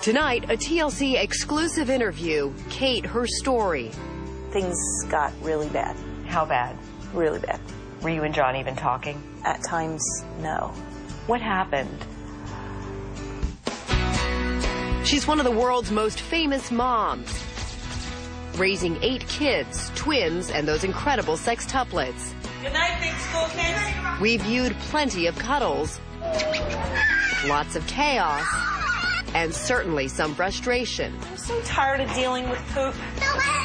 Tonight, a TLC exclusive interview, Kate, her story. Things got really bad. How bad? Really bad. Were you and John even talking? At times, no. What happened? She's one of the world's most famous moms, raising 8 kids, twins, and those incredible sextuplets. Good night, big school kids. We viewed plenty of cuddles, lots of chaos, and certainly some frustration. I'm so tired of dealing with poop.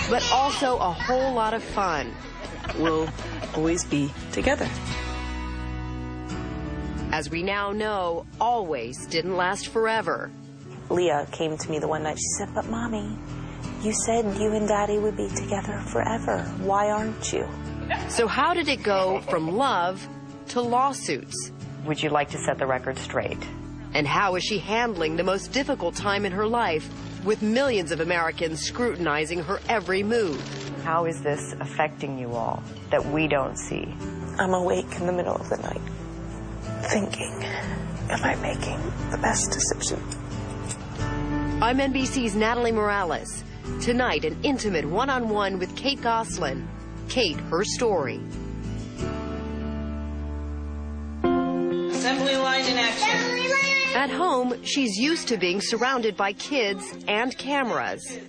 But also a whole lot of fun. We'll always be together. As we now know, always didn't last forever. Leah came to me the one night. She said, "But Mommy, you said you and Daddy would be together forever. Why aren't you?" So how did it go from love to lawsuits? Would you like to set the record straight? And how is she handling the most difficult time in her life with millions of Americans scrutinizing her every move? How is this affecting you all that we don't see? I'm awake in the middle of the night, thinking, am I making the best decision? I'm NBC's Natalie Morales. Tonight, an intimate one-on-one with Kate Gosselin. Kate, her story. Assembly line in action. At home, she's used to being surrounded by kids and cameras.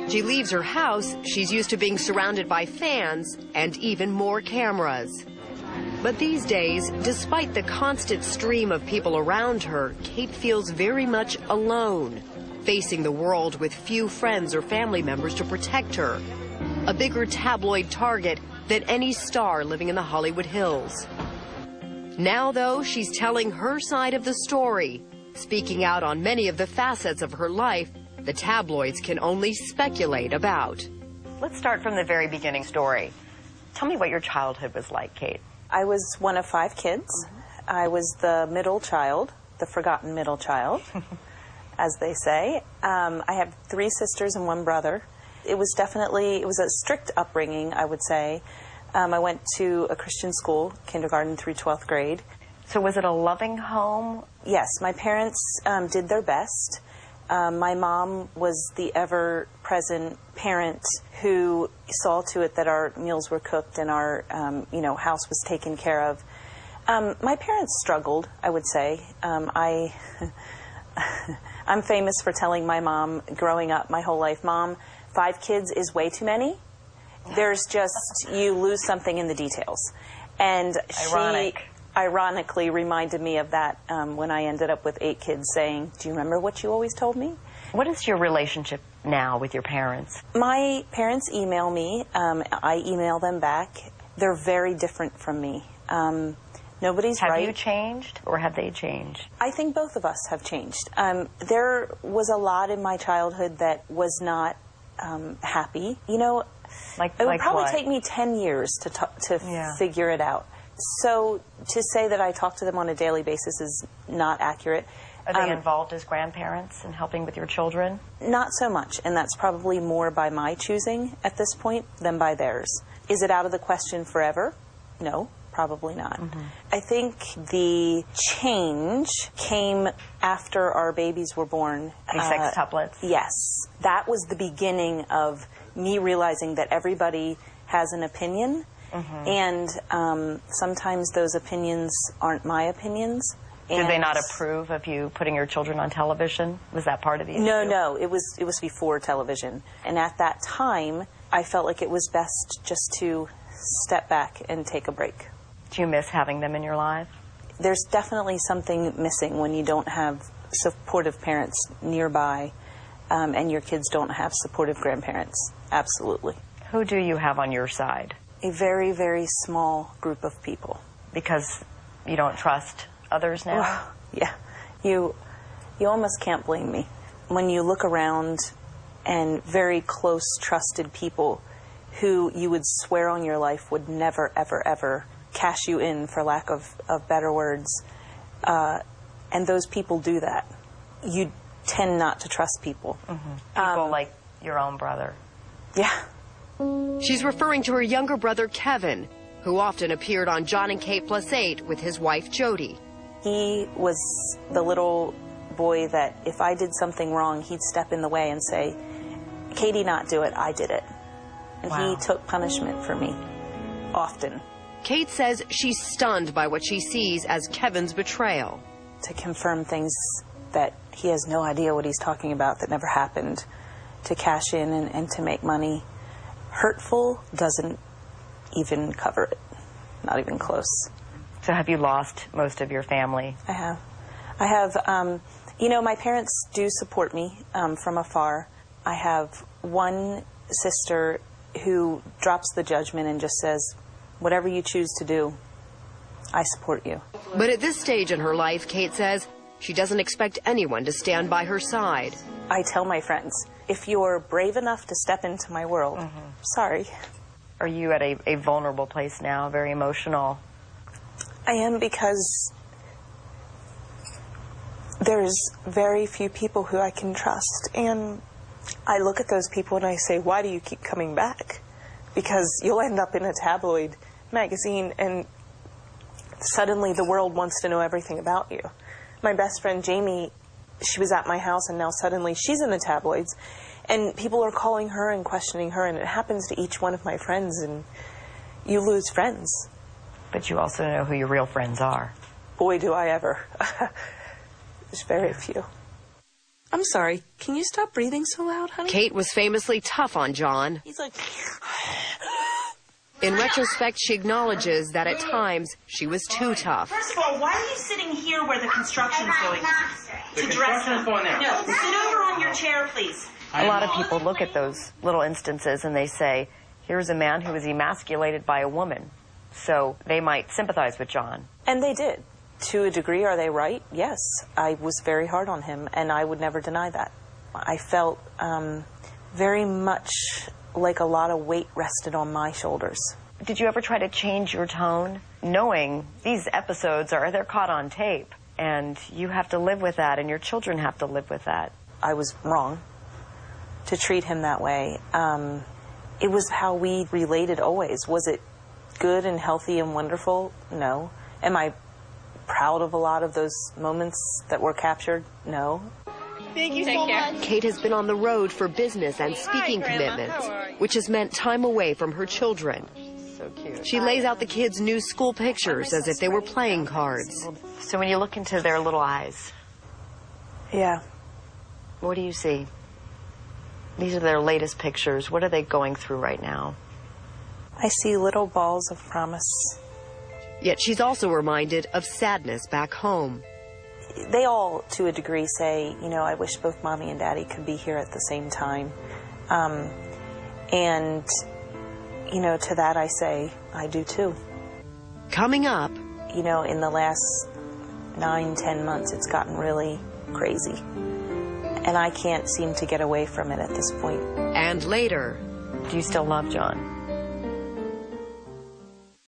She leaves her house, she's used to being surrounded by fans and even more cameras. But these days, despite the constant stream of people around her, Kate feels very much alone, facing the world with few friends or family members to protect her. A bigger tabloid target than any star living in the Hollywood Hills. Now, though, she's telling her side of the story, speaking out on many of the facets of her life the tabloids can only speculate about. Let's start from the very beginning story. Tell me what your childhood was like, Kate. I was one of 5 kids. I was the middle child, the forgotten middle child, as they say. I have 3 sisters and 1 brother. It was a strict upbringing, I would say. I went to a Christian school, kindergarten through 12th grade. So was it a loving home? Yes, my parents did their best. My mom was the ever-present parent who saw to it that our meals were cooked and our house was taken care of. My parents struggled, I would say. I'm famous for telling my mom growing up my whole life, "Mom, 5 kids is way too many. There's just, you lose something in the details." And Ironic. She ironically reminded me of that when I ended up with 8 kids, saying, "Do you remember what you always told me?" What is your relationship now with your parents? My parents email me. I email them back. They're very different from me. Nobody's right. Have you changed or have they changed? I think both of us have changed. There was a lot in my childhood that was not happy. You know, Like it would probably what? take me 10 years to figure it out. So to say that I talk to them on a daily basis is not accurate. Are they involved as grandparents in helping with your children? Not so much, and that's probably more by my choosing at this point than by theirs. Is it out of the question forever? No, probably not. I think the change came after our babies were born. The sextuplets? Yes. That was the beginning of me realizing that everybody has an opinion, and sometimes those opinions aren't my opinions. Did they not approve of you putting your children on television? Was that part of the issue? No, it was before television. And at that time, I felt like it was best just to step back and take a break. Do you miss having them in your life? There's definitely something missing when you don't have supportive parents nearby, and your kids don't have supportive grandparents. Absolutely. Who do you have on your side? A very, very small group of people. Because you don't trust others now? Well, yeah. You almost can't blame me. When you look around and very close, trusted people who you would swear on your life would never, ever, ever cash you in, for lack of better words, and those people do that, you tend not to trust people. People like your own brother. Yeah. She's referring to her younger brother, Kevin, who often appeared on John and Kate Plus 8 with his wife, Jody. He was the little boy that if I did something wrong, he'd step in the way and say, Katie, not do it, I did it. And Wow. he took punishment for me, often. Kate says she's stunned by what she sees as Kevin's betrayal. To confirm things that he has no idea what he's talking about, that never happened, to cash in and to make money. Hurtful doesn't even cover it, not even close. So have you lost most of your family? I have, you know, my parents do support me from afar. I have one sister who drops the judgment and just says, whatever you choose to do, I support you. But at this stage in her life, Kate says she doesn't expect anyone to stand by her side. I tell my friends, if you're brave enough to step into my world, sorry. Are you at a vulnerable place now, very emotional? I am, because there's very few people who I can trust, and I look at those people and I say, why do you keep coming back? Because you'll end up in a tabloid magazine and suddenly the world wants to know everything about you. My best friend Jamie, she was at my house and now suddenly she's in the tabloids and people are calling her and questioning her, and it happens to each one of my friends, and you lose friends. But you also know who your real friends are. Boy, do I ever. There's very few. I'm sorry. Can you stop breathing so loud, honey? Kate was famously tough on John. He's like... In retrospect, she acknowledges that at times she was too tough. First of all, why are you sitting here where the construction's going? The construction's going there. No, sit over on your chair, please. A lot of people look at those little instances and they say, here's a man who was emasculated by a woman. So they might sympathize with John. And they did. To a degree, are they right? Yes. I was very hard on him, and I would never deny that. I felt very much like a lot of weight rested on my shoulders. Did you ever try to change your tone, knowing these episodes they're caught on tape, and you have to live with that, and your children have to live with that? I was wrong to treat him that way. It was how we related always. Was it good and healthy and wonderful? No. Am I proud of a lot of those moments that were captured? No. Thank you so much. Kate has been on the road for business and speaking commitments, which has meant time away from her children. So cute. She lays out the kids' new school pictures as if they were playing cards. So when you look into their little eyes, Yeah. what do you see? These are their latest pictures. What are they going through right now? I see little balls of promise. Yet she's also reminded of sadness back home. They all, to a degree, say, you know, I wish both Mommy and Daddy could be here at the same time. And, you know, to that I say, I do too. Coming up, You know, in the last 9-10 months, it's gotten really crazy. And I can't seem to get away from it at this point. and later, Do you still love John?